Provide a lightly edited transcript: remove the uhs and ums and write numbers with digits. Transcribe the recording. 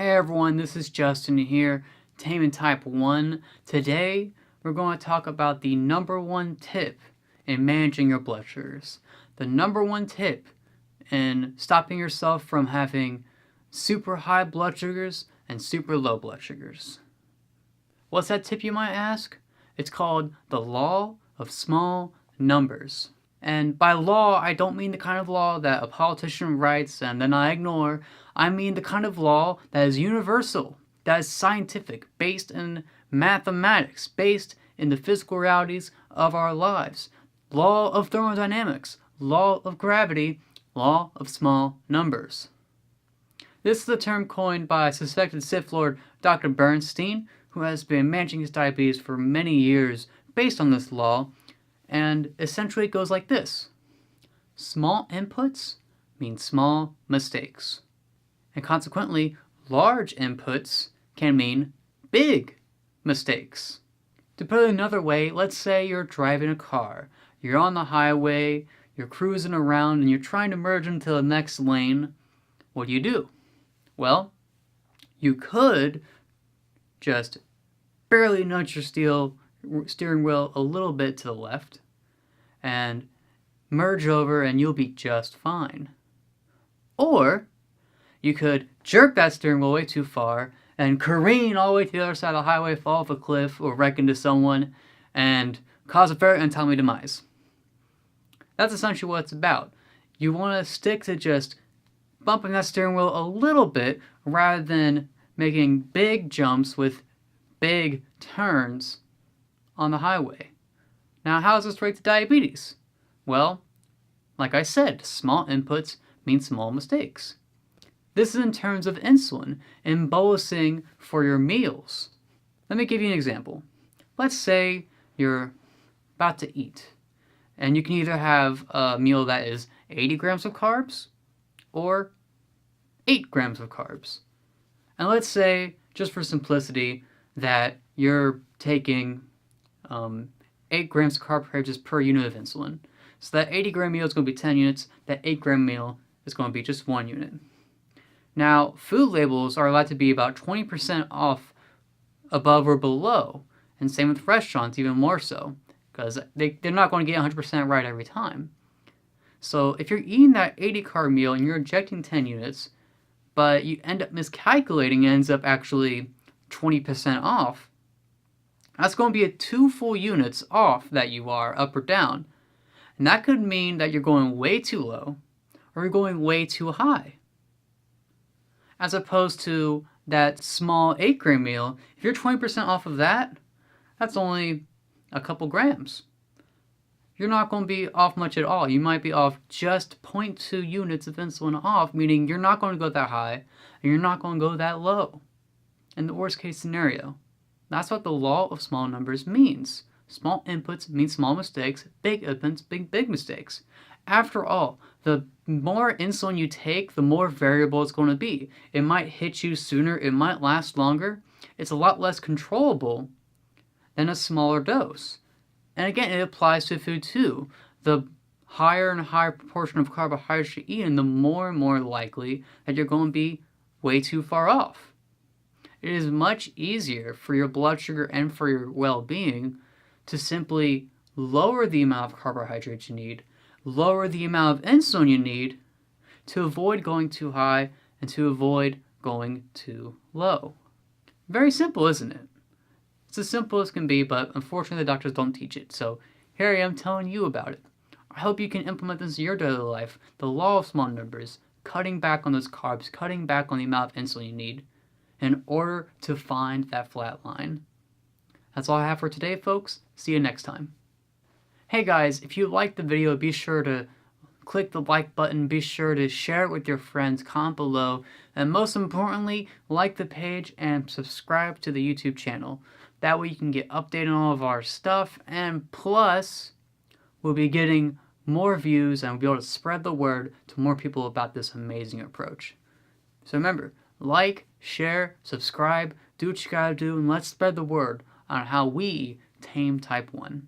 Hey everyone, this is Justin here, Taming Type 1. Today, we're going to talk about the number one tip in managing your blood sugars. The number one tip in stopping yourself from having super high blood sugars and super low blood sugars. What's that tip, you might ask? It's called the law of small numbers. And by law, I don't mean the kind of law that a politician writes and then I ignore. I mean the kind of law that is universal, that is scientific, based in mathematics, based in the physical realities of our lives. Law of thermodynamics, law of gravity, law of small numbers. This is a term coined by suspected Sith Lord Dr. Bernstein, who has been managing his diabetes for many years based on this law. And essentially it goes like this. Small inputs mean small mistakes. And consequently, large inputs can mean big mistakes. To put it another way, let's say you're driving a car. You're on the highway, you're cruising around, and you're trying to merge into the next lane. What do? Well, you could just barely nudge your steering wheel a little bit to the left and merge over and you'll be just fine. Or you could jerk that steering wheel way too far and careen all the way to the other side of the highway, fall off a cliff, or wreck into someone and cause a very untimely demise. That's essentially what it's about. You want to stick to just bumping that steering wheel a little bit rather than making big jumps with big turns on the highway. Now, how does this relate to diabetes? Well, like I said, small inputs mean small mistakes. This is in terms of insulin and bolusing for your meals. Let me give you an example. Let's say you're about to eat, and you can either have a meal that is 80 grams of carbs or 8 grams of carbs. And let's say, just for simplicity, that you're taking 8 grams of carbohydrates per unit of insulin. So that 80 gram meal is going to be 10 units, that 8 gram meal is going to be just 1 unit. Now, food labels are allowed to be about 20% off above or below, and same with restaurants, even more so, because they're not going to get 100% right every time. So if you're eating that 80 carb meal and you're injecting 10 units, but you end up miscalculating, it ends up actually 20% off, that's going to be 2 full units off that you are, up or down. And that could mean that you're going way too low or you're going way too high. As opposed to that small 8 gram meal, if you're 20% off of that, that's only a couple grams. You're not going to be off much at all. You might be off just 0.2 units of insulin off, meaning you're not going to go that high and you're not going to go that low. In the worst case scenario. That's what the law of small numbers means. Small inputs mean small mistakes, big inputs mean big mistakes. After all, the more insulin you take, the more variable it's going to be. It might hit you sooner, it might last longer. It's a lot less controllable than a smaller dose. And again, it applies to food too. The higher and higher proportion of carbohydrates you eat, and the more and more likely that you're going to be way too far off. It is much easier for your blood sugar and for your well-being to simply lower the amount of carbohydrates you need, lower the amount of insulin you need to avoid going too high and to avoid going too low. Very simple, isn't it? It's as simple as can be, but unfortunately the doctors don't teach it. So here I am telling you about it. I hope you can implement this in your daily life. The law of small numbers, cutting back on those carbs, cutting back on the amount of insulin you need, in order to find that flat line. That's all I have for today, folks. See you next time. Hey guys, if you liked the video, be sure to click the like button, be sure to share it with your friends, comment below, and most importantly, like the page and subscribe to the YouTube channel. That way you can get updated on all of our stuff, and plus, we'll be getting more views and we'll be able to spread the word to more people about this amazing approach. So remember, like, share, subscribe, do what you gotta do, and let's spread the word on how we tame type 1.